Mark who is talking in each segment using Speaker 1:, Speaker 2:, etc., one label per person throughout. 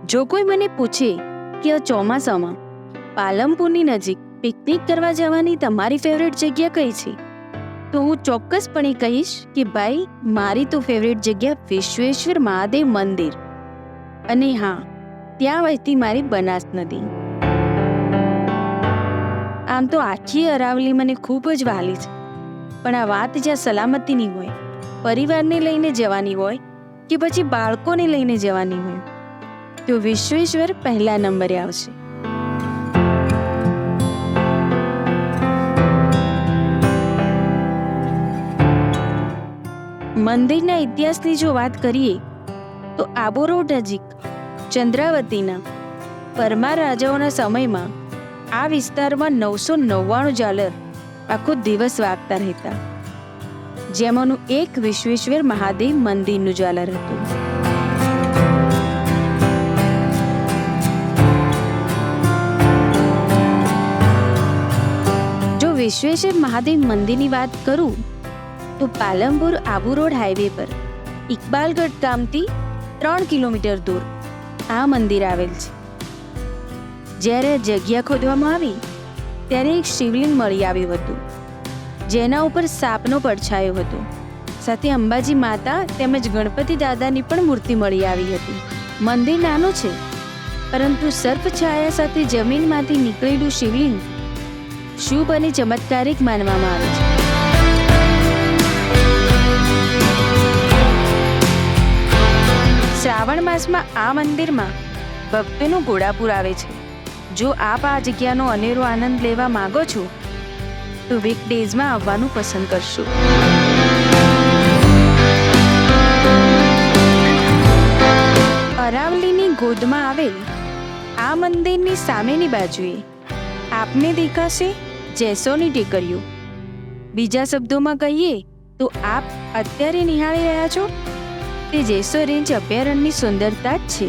Speaker 1: જો કોઈ મને પૂછે કે આ ચોમાસામાં પાલનપુરની નજીક પિકનિક કરવા જવાની તમારી ફેવરેટ જગ્યા કઈ છે, તો હું ચોક્કસપણે કહીશ કે ભાઈ મારી તો ફેવરેટ જગ્યા વિશ્વેશ્વર મહાદેવ મંદિર, અને હા, ત્યાં વહેતી મારી બનાસ નદી. આમ તો આખી અરાવલી મને ખૂબ જ વહાલી છે, પણ આ વાત જ્યાં સલામતીની હોય, પરિવારને લઈને જવાની હોય કે પછી બાળકોને લઈને જવાની હોય, તો વિશ્વેશ્વર પહેલા નંબરે આવશે. મંદિરના ઇતિહાસની જો વાત કરીએ તો આબોરોડ નજીક ચંદ્રાવતીના પરમાર રાજાઓના સમયમાં આ વિસ્તારમાં 999 ઝાલર આખો દિવસ વાગતા રહેતા, જેમાંનું એક વિશ્વેશ્વર મહાદેવ મંદિરનું ઝાલર હતું. જો વિશ્વેશ્વર મહાદેવ મંદિરની વાત કરું તો પાલનપુર આબુ રોડ હાઈવે પર ઇકબાલગઢ ગામથી 3 કિલોમીટર દૂર આ મંદિર આવેલ છે. જ્યારે જગ્યા ખોદવામાં આવી ત્યારે એક શિવલિંગ મળી આવ્યું હતું, જેના ઉપર સાપનો પડછાયો હતો. સાથે અંબાજી માતા તેમજ ગણપતિ દાદાની પણ મૂર્તિ મળી આવી હતી. મંદિર નાનું છે, પરંતુ સર્પ છાયા સાથે જમીનમાંથી નીકળેલું શિવલિંગ શુભ અને ચમત્કારિક માનવામાં આવે છે. શ્રાવણ માસમાં આ મંદિરમાં ભક્તોનું ઘોડાપુર આવે છે. જો આપ આ જગ્યાનો અનેરો આનંદ લેવા માંગો છો તો વીકડેઝમાં આવવાનું પસંદ કરશો. અરાવલીની ગોદમાં આવેલ આ મંદિરની સામેની બાજુએ આપને દેખાશે જેસોની ટેકરીઓ. બીજા શબ્દોમાં કહીએ તો આપ અત્યારે નિહાળી રહ્યા છો તે જેસો રેન્જ અભયારણ્યની સુંદરતા જ છે.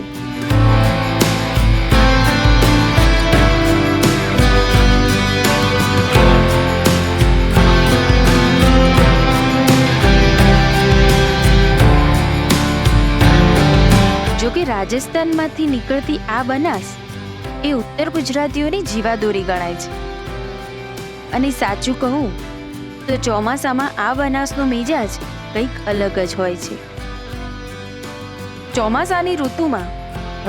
Speaker 1: જોકે રાજસ્થાનમાંથી નીકળતી આ બનાસ એ ઉત્તર ગુજરાતીઓની જીવાદોરી ગણાય છે. અને સાચું કહું તો ચોમાસામાં આ બનાસનો મિજાજ કંઈક અલગ જ હોય છે. ચોમાસાની ઋતુમાં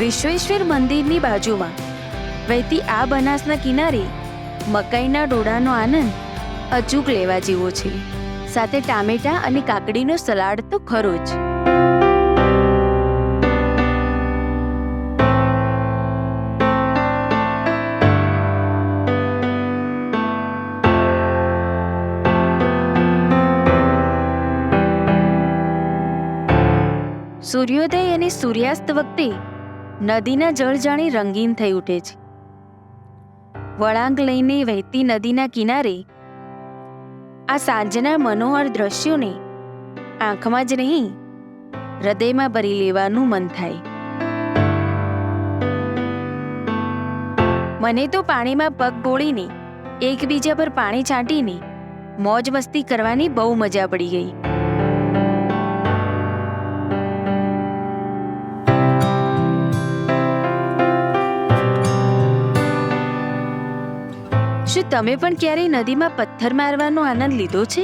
Speaker 1: વિશ્વેશ્વર મંદિરની બાજુમાં વહેતી આ બનાસના કિનારે મકાઈના ડોડાનો આનંદ અચૂક લેવા જેવો છે. સાથે ટામેટા અને કાકડીનો સલાડ તો ખરો જ. સૂર્યોદય અને સૂર્યાસ્ત વખતે નદીના જળ જાણે રંગીન થઈ ઉઠે છે. વળાંક લઈને વહેતી નદીના કિનારે આ સાંજના મનોહર દ્રશ્યોને આંખમાં જ નહીં, હૃદયમાં ભરી લેવાનું મન થાય. મને તો પાણીમાં પગ બોળીને એકબીજા પર પાણી છાંટીને મોજ મસ્તી કરવાની બહુ મજા પડી ગઈ. શું તમે પણ ક્યારેય નદીમાં પથ્થર મારવાનો આનંદ લીધો છે?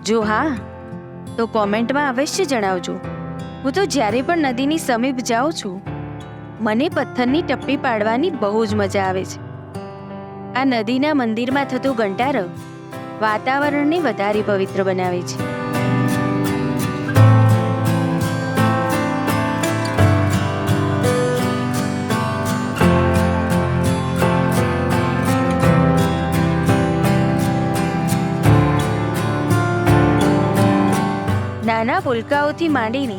Speaker 1: જો હા, તો કોમેન્ટમાં અવશ્ય જણાવજો. હું તો જ્યારે પણ નદીની સમીપ જાઉં છું, મને પથ્થરની ટપ્પી પાડવાની બહુ જ મજા આવે છે. આ નદીના મંદિરમાં થતો ઘંટારવ વાતાવરણને વધારે પવિત્ર બનાવે છે. નાના ભૂલકાઓથી માંડીને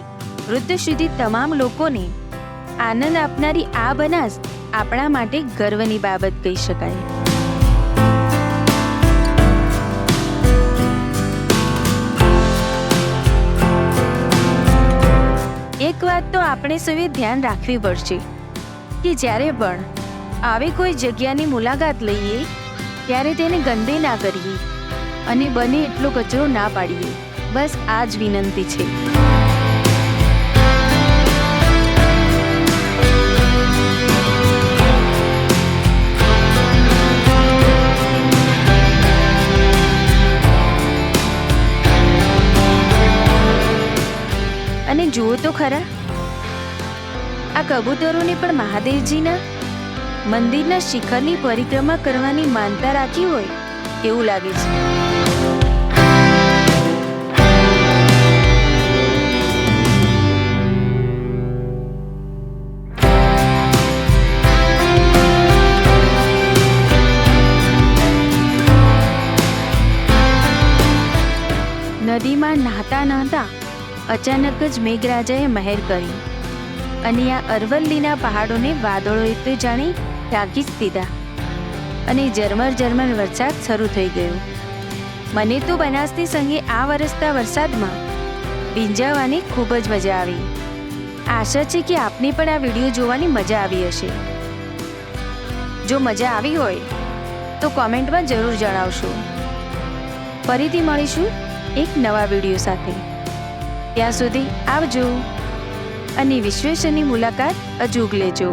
Speaker 1: વૃદ્ધ સુધી તમામ લોકોને આનંદ આપનારી આ બનાસ આપણા માટે ગર્વની બાબત કહી શકાય. એક વાત તો આપણે સૌએ ધ્યાન રાખવી પડશે કે જ્યારે પણ આવી કોઈ જગ્યાની મુલાકાત લઈએ ત્યારે તેને ગંદે ના કરીએ અને બને એટલો કચરો ના પાડીએ. બસ આ જ વિનંતી છે. તો ખરા, આ કબૂતરોને પણ મહાદેવજીના મંદિરના શિખરની પરિક્રમા કરવાની માનતા રાખી હોય એવું લાગે છે. નદીમાં નહાતા નહાતા અચાનક જ મેઘરાજાએ મહેર કરી અને આ અરવલ્લીના પહાડોને વાદળોએ તો જાણે ઢાંકી જ દીધા અને ઝરમર વરસાદ શરૂ થઈ ગયો. મને તો બનાસની સંગે આ વરસતા વરસાદમાં ભીંજાવાની ખૂબ જ મજા આવી. આશા છે કે આપને પણ આ વિડીયો જોવાની મજા આવી હશે. જો મજા આવી હોય તો કોમેન્ટમાં જરૂર જણાવશો. ફરીથી મળીશું એક નવા વિડીયો સાથે. ત્યાં સુધી આવજો અને વિશ્વેશ્વરની મુલાકાત અચૂક લેજો.